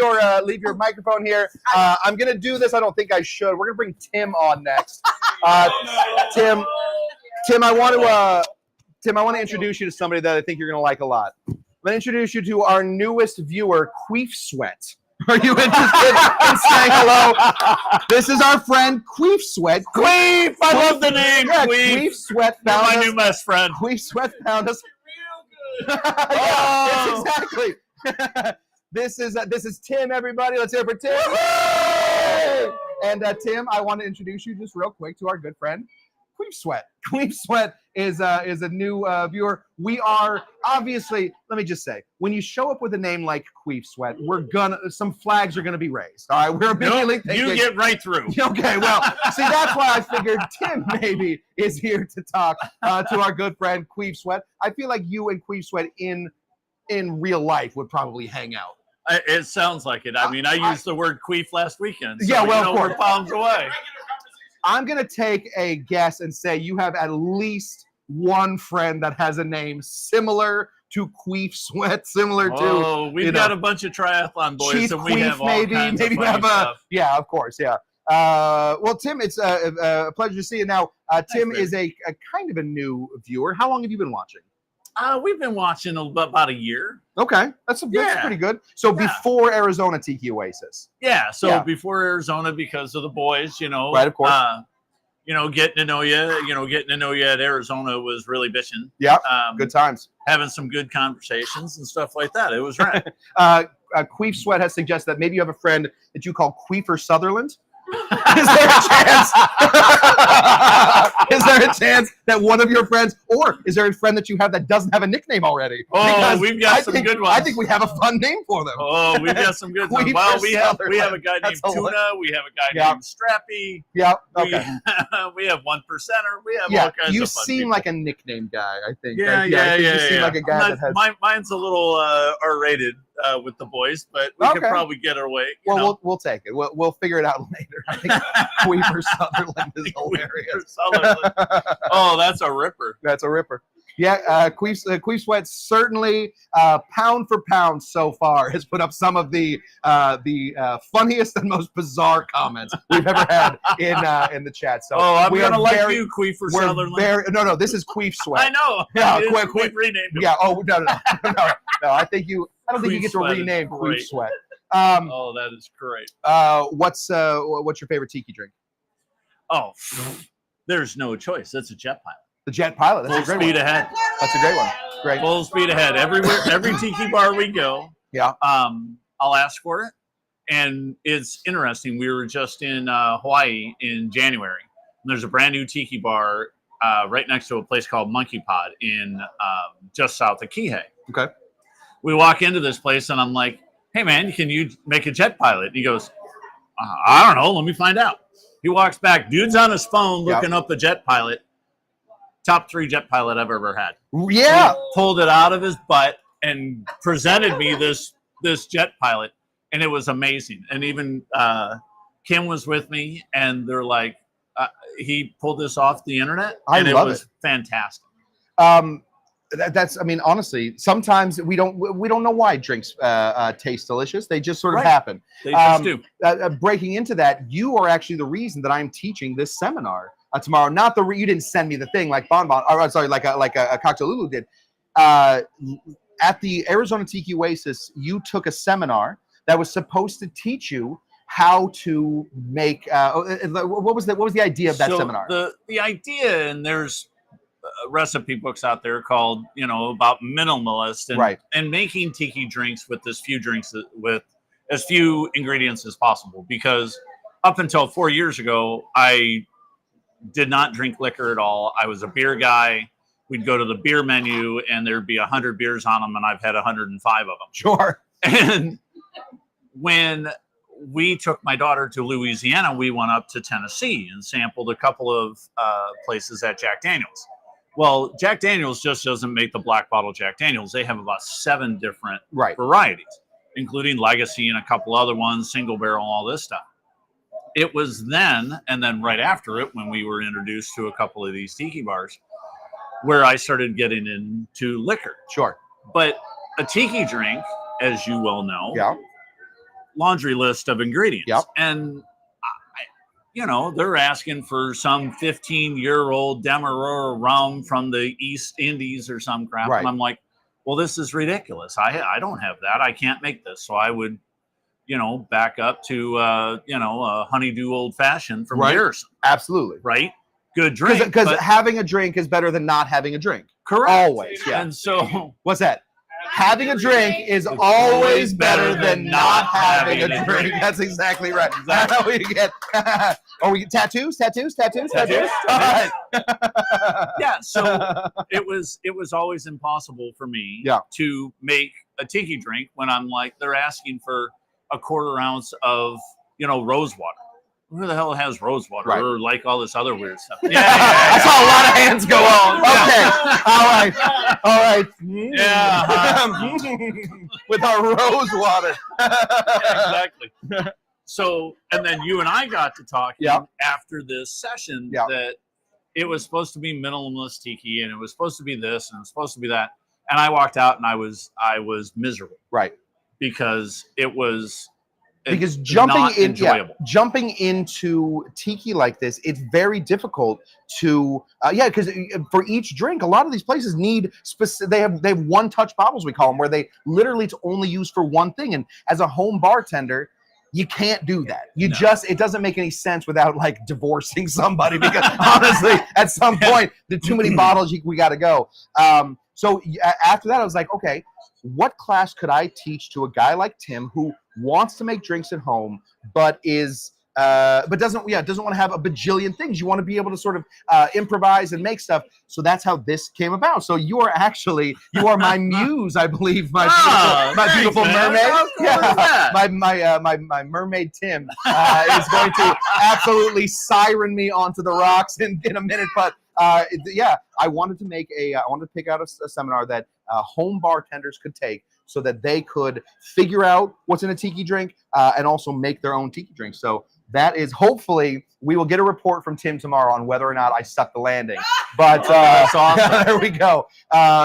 your microphone here. I'm gonna do this. I don't think I should. We're gonna bring Tim on next. Tim, I want to introduce you to somebody that I think you're going to like a lot. I'm going to introduce you to our newest viewer, Queef Sweat. Are you interested in saying hello? This is our friend Queef Sweat. Queef! I love the name. Yeah, Queef Sweat found us. My new best friend. Queef Sweat found us. Real good. Yes, exactly. This is Tim, everybody. Let's hear it for Tim. And Tim, I want to introduce you just real quick to our good friend, Queef Sweat. Queef Sweat is a new viewer. We are obviously, let me just say, when you show up with a name like Queef Sweat, some flags are gonna be raised. All right, we're immediately thinking, you get right through. Okay, well, see, that's why I figured Tim maybe is here to talk to our good friend Queef Sweat. I feel like you and Queef Sweat in real life would probably hang out. It sounds like it. I mean, I used the word queef last weekend. So yeah, well, of course. We're palms away. I'm going to take a guess and say you have at least one friend that has a name similar to Queef Sweat, similar to... Oh, we've got a bunch of triathlon boys, Chief and we Queef, have all kinds of funny stuff. Yeah, of course, yeah. Well, Tim, it's a pleasure to see you. Now, Tim is a kind of a new viewer. How long have you been watching? We've been watching about a year. Okay, that's pretty good. So before Arizona Tiki Oasis. Yeah, so before Arizona, because of the boys, right, of course. Getting to know you at Arizona was really bitching. Yeah, good times. Having some good conversations and stuff like that. It was right. Queef Sweat has suggested that maybe you have a friend that you call Queefer Sutherland. Is there a chance? Is there a chance that one of your friends, or is there a friend that you have that doesn't have a nickname already? Oh, Because we've got some good ones. I think we have a fun name for them. Oh, we've got some good ones. Well, we have a guy named Tuna. We have a guy named Strappy. Yeah. Okay. We have 1%er. We have all kinds you of fun seem people. like a nickname guy, I think. Yeah. You seem like a guy that has. Mine's a little R-rated with the boys, but we could probably get our way. Well, we'll take it. We'll figure it out later. I think Queeper Sutherland is hilarious. Oh, that's a ripper. That's a ripper. Yeah, Queef Sweat certainly, pound for pound so far, has put up some of the funniest and most bizarre comments we've ever had in the chat. So I'm gonna like you, Queefer Sutherland. No, this is Queef Sweat. I know. Yeah, Queef renamed him. Yeah. Oh no. No. I think you. I don't think you get to rename Queef Sweat. Oh, that is great. What's your favorite tiki drink? Oh, there's no choice. That's a Jet Pilot. The Jet Pilot. That's Full a great speed one. ahead. That's a great one. Great. Full speed ahead. Everywhere, every tiki bar we go. Yeah. I'll ask for it, and it's interesting. We were just in Hawaii in January, and there's a brand new tiki bar right next to a place called Monkey Pod in just south of Kihei. Okay. We walk into this place, and I'm like, "Hey, man, can you make a Jet Pilot?" And he goes, "I don't know. Let me find out." He walks back. Dude's on his phone looking up the Jet Pilot. Top 3 Jet Pilot I've ever had. Yeah. He pulled it out of his butt and presented me this Jet Pilot, and it was amazing. And even Kim was with me, and they're like, he pulled this off the internet, and it was fantastic. That's, I mean, honestly, sometimes we don't know why drinks taste delicious. They just sort of happen. They just do. Breaking into that, you are actually the reason that I'm teaching this seminar tomorrow. Not you didn't send me the thing like Bonbon, or sorry, like a Cocktail Lulu did. At the Arizona Tiki Oasis, you took a seminar that was supposed to teach you how to make. What was the idea of that seminar? The idea, and there's recipe books out there called about minimalist and making tiki drinks with with as few ingredients as possible, because up until 4 years ago I did not drink liquor at all. I was a beer guy. We'd go to the beer menu and there'd be 100 beers on them, and I've had 105 of them. Sure. And when we took my daughter to Louisiana, we went up to Tennessee and sampled a couple of places at Jack Daniel's. Well, Jack Daniel's just doesn't make the black bottle Jack Daniel's. They have about 7 different varieties, including Legacy and a couple other ones, single barrel, all this stuff. It was then, and then right after it, when we were introduced to a couple of these tiki bars, where I started getting into liquor. Sure. But a tiki drink, as you well know, laundry list of ingredients. Yep. And they're asking for some 15-year-old Demerara rum from the East Indies or some crap. Right. And I'm like, well, this is ridiculous. I don't have that. I can't make this. So I would, back up to, a honeydew old fashioned from Garrison. Absolutely. Right. Good drink. Because having a drink is better than not having a drink. Correct. Always. Yeah. And so what's that? Having a drink is always better than not having a drink. That's exactly right. That's how we get. We get tattoos. All right. Yeah. So it was always impossible for me to make a tiki drink when I'm like, they're asking for a 1/4 ounce of rose water. Who the hell has rose water or like all this other weird stuff? Yeah. I saw a lot of hands go on. Okay. All right. Yeah. With our rose water. Exactly. So, and then you and I got to talking after this session that it was supposed to be minimalist tiki, and it was supposed to be this, and it was supposed to be that. And I walked out, and I was miserable. Right. Because it was. Because jumping into tiki like this, it's very difficult to because for each drink, a lot of these places need they have one touch bottles, we call them, where they literally it's only used for one thing. And as a home bartender, you can't do that. It doesn't make any sense without like divorcing somebody, because honestly, at some point, the too many bottles we got to go. So after that, I was like, okay, what class could I teach to a guy like Tim who wants to make drinks at home, but is but doesn't want to have a bajillion things. You want to be able to sort of improvise and make stuff. So that's how this came about. So you are my muse, I believe. My beautiful mermaid. How cool is that? My mermaid Tim is going to absolutely siren me onto the rocks in a minute. But I wanted to pick out a seminar that home bartenders could take, so that they could figure out what's in a tiki drink and also make their own tiki drink. So that is, hopefully, we will get a report from Tim tomorrow on whether or not I stuck the landing. But that's awesome. there we go.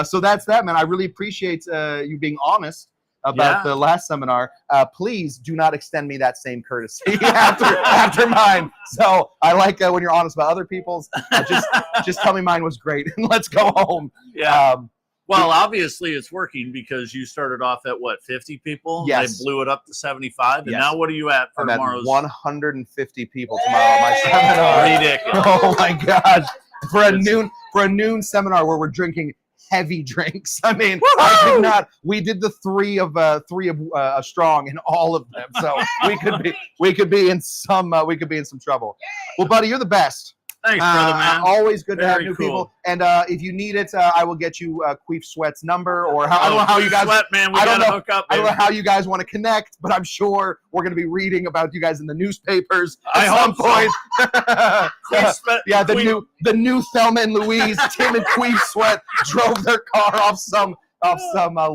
So that's that, man. I really appreciate you being honest about the last seminar. Please do not extend me that same courtesy after mine. So I like when you're honest about other people's. Just tell me mine was great and let's go home. Yeah. Well, obviously it's working because you started off at what, 50 people? Yes. They blew it up to 75, and Yes. now what are you at for I'm at tomorrow's? 150 people tomorrow at my seminar. Ridiculous. Oh my gosh! For a noon seminar where we're drinking heavy drinks. I mean, I did not. We did the three of strong in all of them, so we could be in some trouble. Well, buddy, you're the best. Thanks, brother, man. Always good to have Very new cool. people. And if you need it, I will get you Queef Sweat's number, or I don't know how you guys. Sweat, man. We I don't gotta know- hook up. I don't know Baby. how you guys want to connect, but I'm sure we're going to be reading about you guys in the newspapers I at some hope so. point. Queef Sweat- Yeah, the Queef- new Thelma and Louise, Tim and Queef Sweat drove their car off some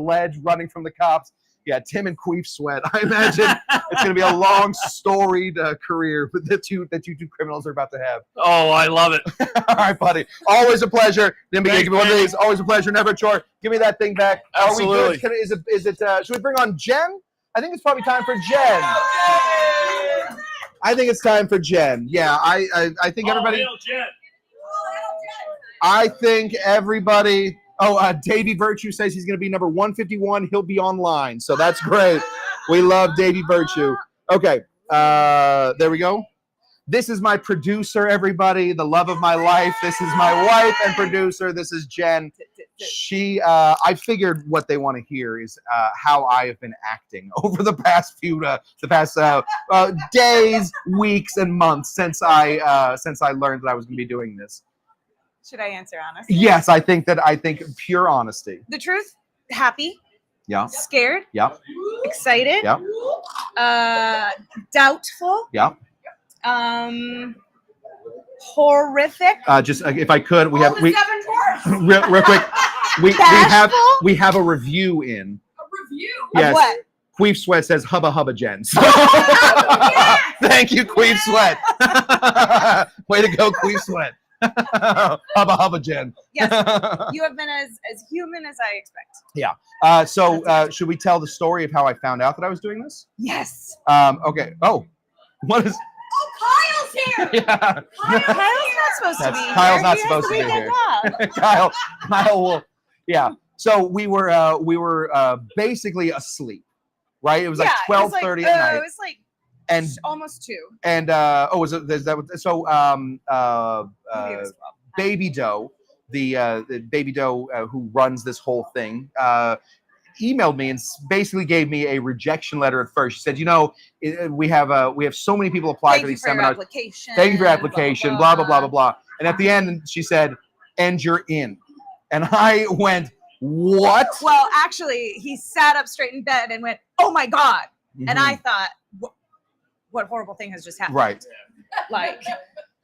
ledge, running from the cops. Yeah, Tim and Queef Sweat. I imagine it's going to be a long, storied career that you two criminals are about to have. Oh, I love it. All right, buddy. Always a pleasure. Give me Thanks, one of man. these. Always a pleasure. Never a chore. Give me that thing back. Absolutely. Are we good? Is it? Should we bring on Jen? I think it's probably time for Jen. I think it's time for Jen. Yeah, I think everybody. Oh, Jen. I think everybody. Oh, Davey Virtue says he's going to be number 151. He'll be online, so that's great. We love Davey Virtue. Okay, there we go. This is my producer, everybody, the love of my life. This is my wife and producer. This is Jen. I figured what they want to hear is how I have been acting over the past days, weeks, and months since I learned that I was going to be doing this. Should I answer honestly? Yes, I think pure honesty. The truth, happy, Yeah. scared, Yeah. excited, Yeah. doubtful, Yeah. horrific. Just if I could, we All have the seven dwarfs. real quick. Bashful? We have a review in. A review. Yes. Of what? Queef Sweat says hubba hubba Jen. So, Yes! thank you, Queef Sweat. Way to go, Queef Sweat. Hubba hubba Jen. Yes. You have been as human as I expect. So should we tell the story of how I found out that I was doing this? Yes. Okay. Oh, what is? Oh, Kyle's here. Yeah. Kyle's not supposed to be here. Kyle's not He has supposed the to be weekend here. off. Kyle will. Yeah. So we were basically asleep, right? It was like 12:30 at night. It was like And almost 2. and was it? Is that what, so? Maybe it was 12. Baby Doe, the Baby Doe who runs this whole thing, emailed me and basically gave me a rejection letter at first. She said, we have so many people apply for these seminars. Thank you for your application. Blah blah blah blah blah. And at the end, she said, "And you're in." And I went, "What?" Well, actually, he sat up straight in bed and went, "Oh my God!" And I thought, "What horrible thing has just happened?" Right. Like,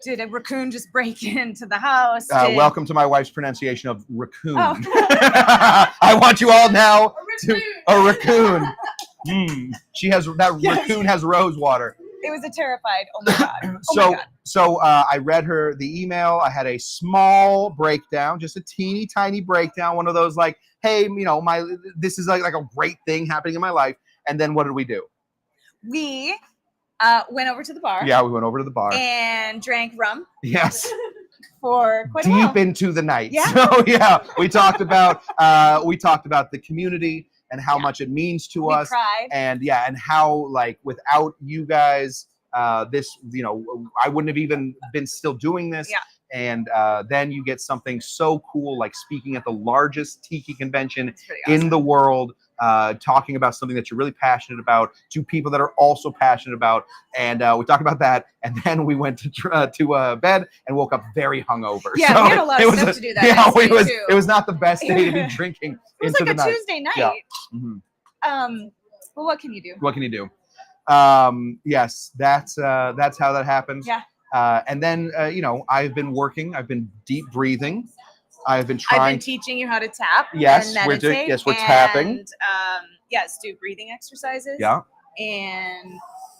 did a raccoon just break into the house? Welcome to my wife's pronunciation of raccoon. Oh. I want you all now to a raccoon. She has that raccoon has rose water. It was a terrified. Oh my God. So I read her the email. I had a small breakdown, just a teeny tiny breakdown. One of those like, hey, this is like a great thing happening in my life. And then what did we do? We went over to the bar. Yeah, we went over to the bar and drank rum yes. for quite a while. Deep into the night. Yeah. So yeah, we talked about the community and how much it means to us. Cried. And how like without you guys, this I wouldn't have even been still doing this. Yeah. And then you get something so cool like speaking at the largest tiki convention It's pretty awesome. in the world. talking about something that you're really passionate about to people that are also passionate about. And we talked about that. And then we went to bed and woke up very hungover. Yeah, so we had a lot of stuff to do that yeah, next day, it was not the best day to be drinking It was into like the a night. Tuesday night. Yeah. Mm-hmm. Well, what can you do? What can you do? Yes, that's how that happens. Yeah. And then I've been working. I've been deep breathing. I've been teaching you how to tap. Yes, and meditate, we're tapping. And yes, do breathing exercises. Yeah. And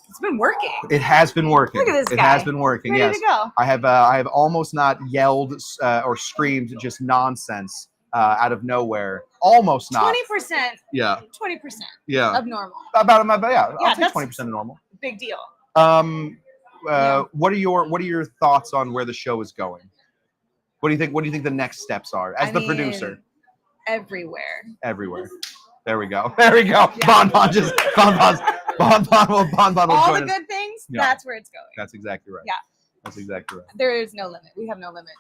it's been working. It has been working. Look at this It guy. has been working. Ready Yes. to go. I have almost not yelled or screamed just nonsense out of nowhere. Almost not. 20%. Yeah. 20% Yeah. of normal. About yeah. I'll take that's 20% of normal. Big deal. What are your thoughts on where the show is going? What do you think? What do you think the next steps are as the producer? Everywhere. Everywhere. There we go. There we go. Yeah. Bon will join All the us. good things. Yeah. That's where it's going. That's exactly right. Yeah. That's exactly right. There is no limit. We have no limit.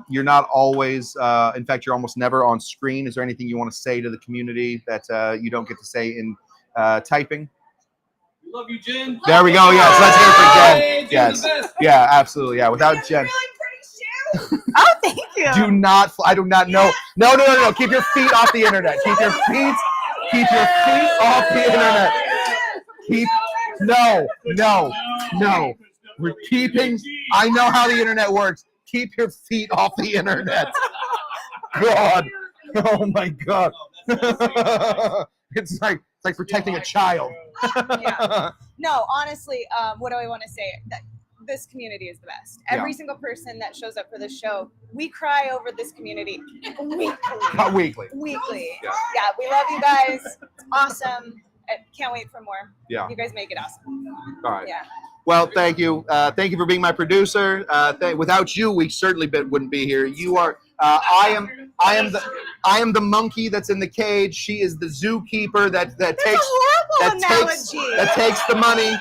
You're not always, in fact, you're almost never on screen. Is there anything you want to say to the community that you don't get to say in typing? We love you, Jen. There we go. Yes, let's hear it for Jen. Jen's the Yes. best. Yeah, absolutely. Yeah, without Jen. Oh, thank you. Do not. I do not know. No. Keep your feet off the internet. Keep your feet off the internet. No. We're keeping. I know how the internet works. Keep your feet off the internet. God. Oh my God. It's like protecting a child. Yeah. No, honestly, what do I want to say? That this community is the best. Every single person that shows up for this show, we cry over this community weekly. Not weekly. Weekly. Yeah. Yeah, we love you guys. It's awesome. I can't wait for more. Yeah. You guys make it awesome. All right. Yeah. Well, thank you. Thank you for being my producer. Without you, we certainly wouldn't be here. You are. I am the monkey that's in the cage. She is the zookeeper that takes the money.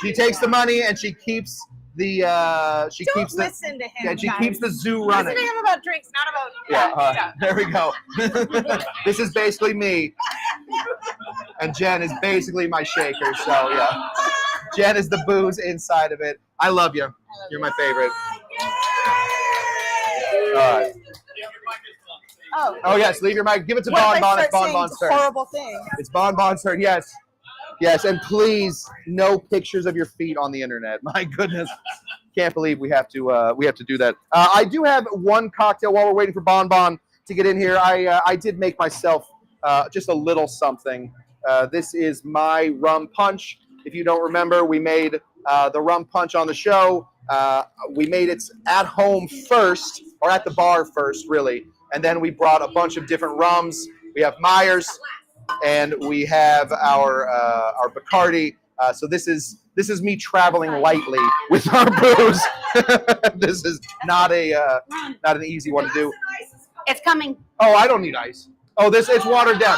She takes the money and she keeps the Listen to him. Yeah, she guys. keeps the zoo running. Listen to him about drinks, not about Yeah, there we go. This is basically me, and Jen is basically my shaker. So yeah, Jen is the booze inside of it. I love you. You're my favorite. All right. Oh yes, leave your mic. Give it to Bon Bon. It's Bon Bon's turn. Horrible thing. It's Bon Bon's turn. Yes. Yes, and please, no pictures of your feet on the internet. My goodness, can't believe we have to do that. I do have one cocktail while we're waiting for Bon Bon to get in here. I did make myself just a little something. This is my rum punch. If you don't remember, we made the rum punch on the show. We made it at home first, or at the bar first, really, and then we brought a bunch of different rums. We have Myers. And we have our Bacardi. So this is me traveling lightly with our booze. This is not an easy one to do. It's coming. Oh, I don't need ice. Oh, it's watered down.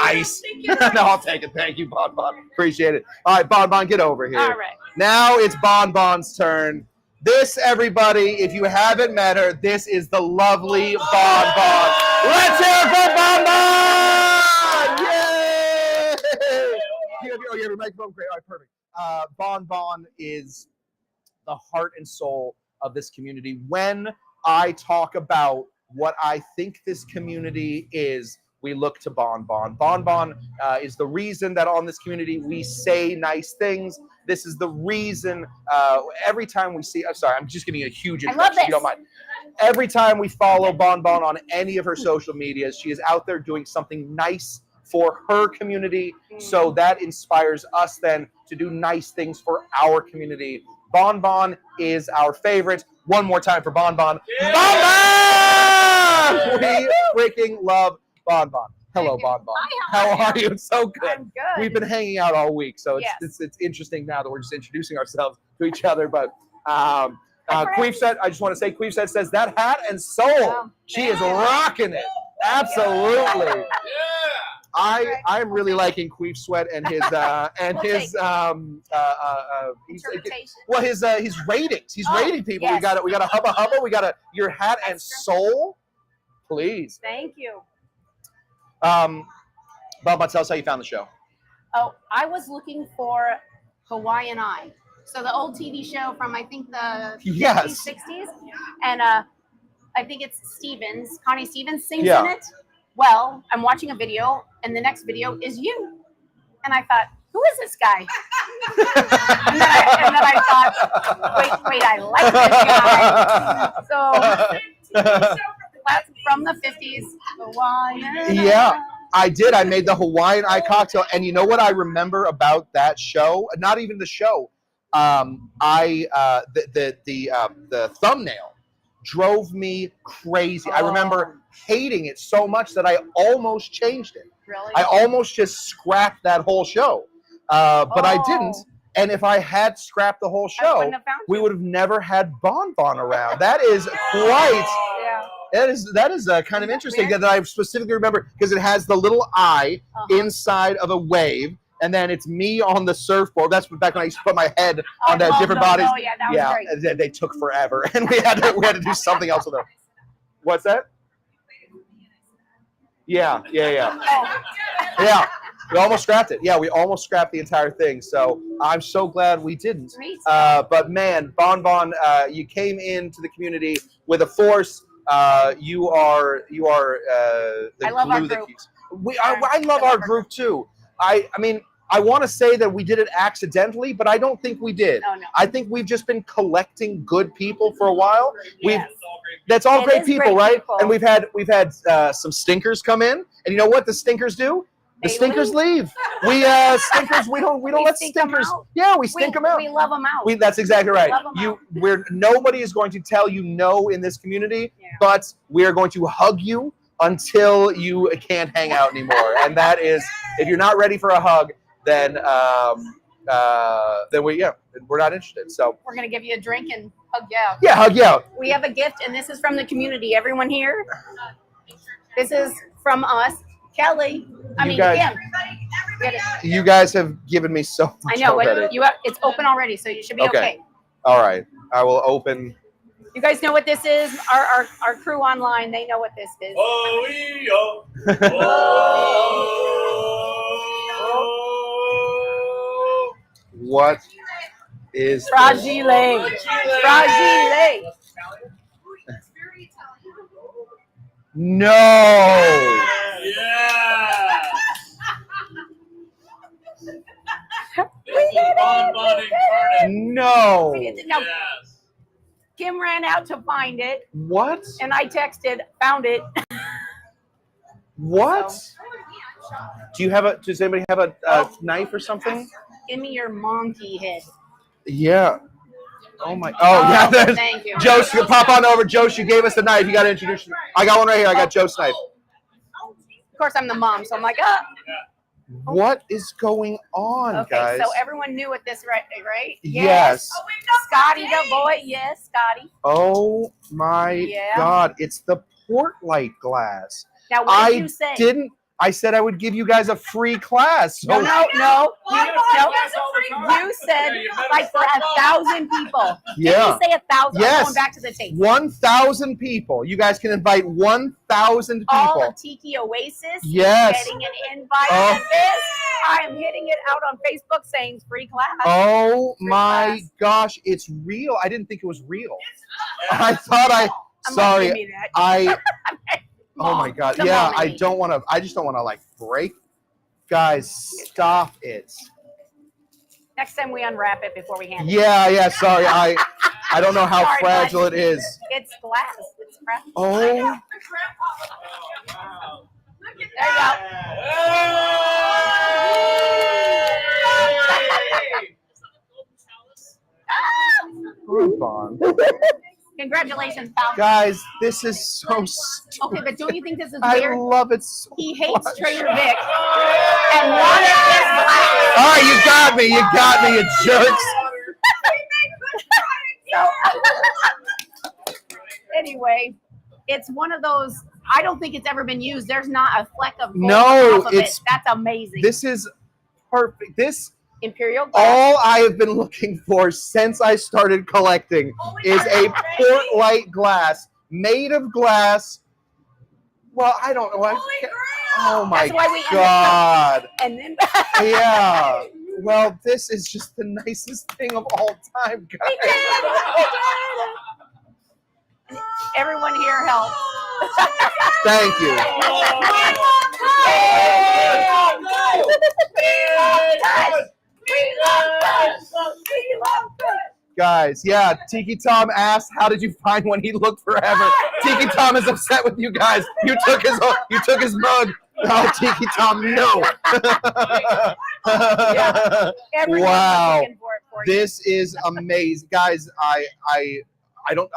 Ice. No, I'll take it. Thank you, Bon Bon. Appreciate it. All right, Bon Bon, get over here. All right. Now it's Bon Bon's turn. This, everybody, if you haven't met her, this is the lovely Bon Bon. Let's hear it for Bon Bon! Yay! You have your microphone? Great. All right, perfect. Bon Bon is the heart and soul of this community. When I talk about what I think this community is, we look to Bon Bon. Bon Bon is the reason that on this community we say nice things. This is the reason every time we see, I'm sorry, I'm just giving you a huge introduction, if you don't mind. Every time we follow Bon Bon on any of her social medias, she is out there doing something nice for her community. So that inspires us then to do nice things for our community. Bon Bon is our favorite. One more time for Bon Bon. Yeah. Bon Bon! We freaking love Bon Bon. Hello, Bon Bon. Hi, how are you? It's so good. I'm good. We've been hanging out all week, so Yes. it's interesting now that we're just introducing ourselves to each other. But Queefset, I just want to say, Queefset says that hat and soul. Oh, She is rocking it. Absolutely. I'm really liking Queef Sweat and his his ratings. He's rating people. Yes. We got a hubba hubba. We got a your hat and soul. Please. Thank you. Bubba, tell us how you found the show. Oh, I was looking for Hawaiian Eye. So the old TV show from, I think, the 50s, 60s. And I think it's Connie Stevens sings in it. Well, I'm watching a video, and the next video is you. And I thought, who is this guy? and then I thought, wait, I like this guy. So that's from the 50s. Hawaiian. Yeah. I did. I made the Hawaiian Eye cocktail, and you know what I remember about that show? Not even the show. The thumbnail drove me crazy. I remember hating it so much that I almost changed it. Really? I almost just scrapped that whole show, but I didn't. And if I had scrapped the whole show, we would have never had Bon Bon around. That is quite. Yeah. That is kind of interesting that I specifically remember because it has the little eye inside of a wave, and then it's me on the surfboard. That's back when I used to put my head on that different bodies. Oh, yeah, that was great. They took forever, and we had to do something else with them. What's that? Yeah. Yeah. We almost scrapped it. Yeah, we almost scrapped the entire thing. So I'm so glad we didn't. But man, Bon Bon, you came into the community with a force. You are the glue that keeps. I love our group too. I mean, I want to say that we did it accidentally, but I don't think we did. Oh, no. I think we've just been collecting good people for a while. That's all great people, right? People. And we've had some stinkers come in, and you know what the stinkers do? The stinkers leave. We stinkers. We don't let stinkers. Yeah, we stink them out. We love them out. That's exactly right. Nobody is going to tell you no in this community, but we are going to hug you until you can't hang out anymore. And that is, if you're not ready for a hug, then we're not interested. So we're gonna give you a drink and hug you out. Yeah, hug you out. We have a gift, and this is from the community. Everyone here, this is from us. Kelly, Kim. You guys have given me so much. I know. Already. It's open already, so you should be okay. All right. I will open. You guys know what this is? Our crew online, they know what this is. What is Fragile? Fragile. No. Yeah. No. We did, no. Yes. Kim ran out to find it. What? And I texted, found it. What? So. Does anybody have a knife or something? Give me your monkey head. Yeah. Oh my. Oh yeah. Thank you. Joe, pop on over. Joe, you gave us the knife. You got to introduce. I got one right here. I got Joe's knife. Of course, I'm the mom, so I'm like, What is going on, guys? So everyone knew what this, right? Yes. Oh, Scotty the boy. Yes, Scotty. Oh my God! It's the port light glass. Now, what did you say? I said I would give you guys a free class. So. No. You said like for 1,000 people. Yeah. Did you say 1,000? Yes. I'm going back to the tape. 1,000 people. You guys can invite 1,000 people. All of Tiki Oasis. Yes. Getting an invite to this. I am hitting it out on Facebook saying free class. Oh my gosh, it's real. I didn't think it was real. I thought sorry. Oh my God. Yeah, I just don't want to like break. Guys, stop it. Next time we unwrap it before we hand it. Yeah, sorry. I don't know how fragile it is. It's glass. It's fragile. Oh. There you go. Congratulations, pal. Guys, this is so stupid. Okay, but don't you think this is I weird? love it so He hates much. Trader Vic and wanted this glass. All right, you got me, you jerks. So, anyway, it's one of those. I don't think it's ever been used. There's not a fleck of gold off of it. That's amazing. This is perfect. This Imperial glass. all I have been looking for since I started collecting is a port light glass made of glass. Well, I don't know. Oh my That's why we God. And then Yeah. Well, this is just the nicest thing of all time, guys. we did. Everyone here helped. Thank you. Guys, yeah, Tiki Tom asked, "How did you find when he looked forever?" Tiki Tom is upset with you guys. You took his mug. Oh, Tiki Tom, no. Wow, this is amazing, guys. I don't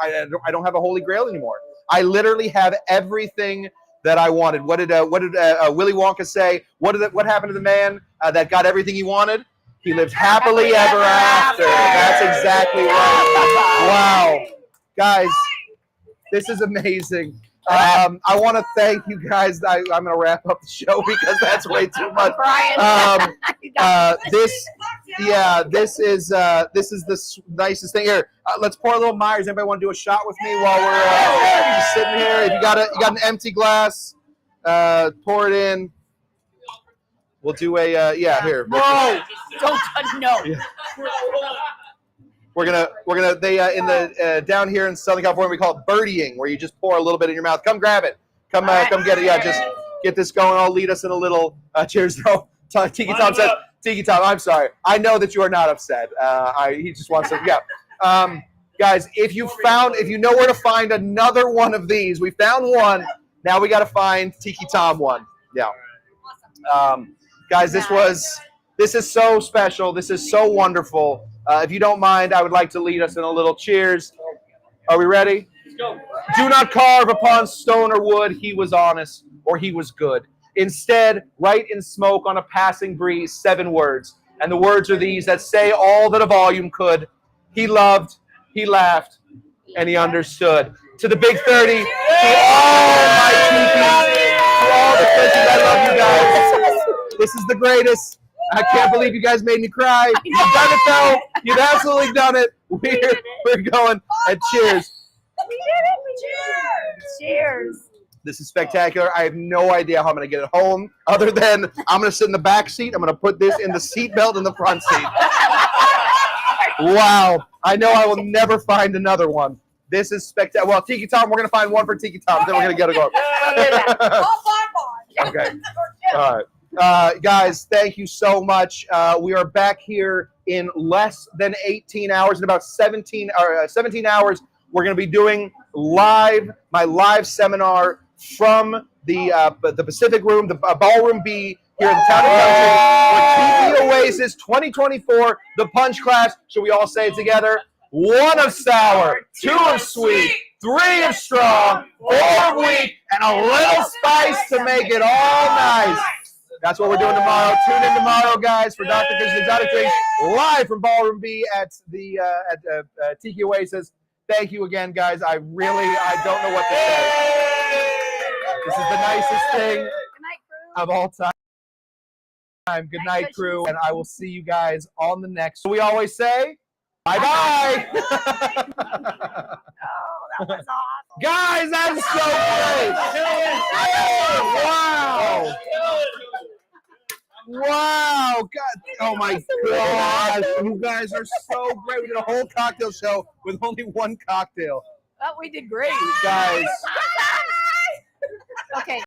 have a holy grail anymore. I literally have everything that I wanted. What did Willy Wonka say? What happened to the man that got everything he wanted? He lived happily ever after. That's exactly right. Wow. Guys, this is amazing. I want to thank you guys. I'm going to wrap up the show because that's way too much. This is the nicest thing here. Let's pour a little Myers. Anybody want to do a shot with me while we're just sitting here? If you got an empty glass, pour it in. We'll do a here. Whoa! Don't no. Yeah. We're gonna in the down here in Southern California we call it birdieing, where you just pour a little bit in your mouth. Come grab it. Come get it. Yeah, just get this going. I'll lead us in a little cheers. No, Tiki Tom says. Tiki Tom, I'm sorry. I know that you are not upset. He just wants to. Yeah. Guys, if you know where to find another one of these, we found one. Now we got to find Tiki Tom one. Yeah. Guys, this is so special. This is so wonderful. If you don't mind, I would like to lead us in a little cheers. Are we ready? Let's go. Do not carve upon stone or wood. He was honest, or he was good. Instead, write in smoke on a passing breeze 7 words. And the words are these that say all that a volume could. He loved, he laughed, and he understood. To the big 30, to all my Tikis, to all the Cushies, I love you guys. This is the greatest. I can't believe you guys made me cry. You've done it, though. You've absolutely done it. We're going. And cheers. We did it. Cheers. This is spectacular. I have no idea how I'm going to get it home, other than I'm going to sit in the back seat. I'm going to put this in the seat belt in the front seat. Wow. I know I will never find another one. This is spectacular. Well, Tiki Tom, we're going to find one for Tiki Tom. Then we're going to get it going. Okay. All right. Guys, thank you so much. We are back here in less than 18 hours. In about 17 hours, we're going to be doing my live seminar from the Pacific Room, the Ballroom B here in the town and country for Tiki Oasis 2024, the Punch Class. Should we all say it together? 1 of sour, 2 of sweet, 3 of strong, 4 of weak, and a little spice to make it all nice. That's what we're doing tomorrow. Tune in tomorrow, guys, for Dr. Cush's Exotic Drinks, live from Ballroom B at the Tiki Oasis. Thank you again, guys. I don't know what to say. This is the nicest thing of all time. Good night, crew. And I will see you guys on the next. We always say, bye-bye. Oh, that was awesome. Guys, that's so great. Wow. Wow. God. Oh, my gosh. You guys are so great. We did a whole cocktail show with only 1 cocktail. Well, we did great. Guys. Okay.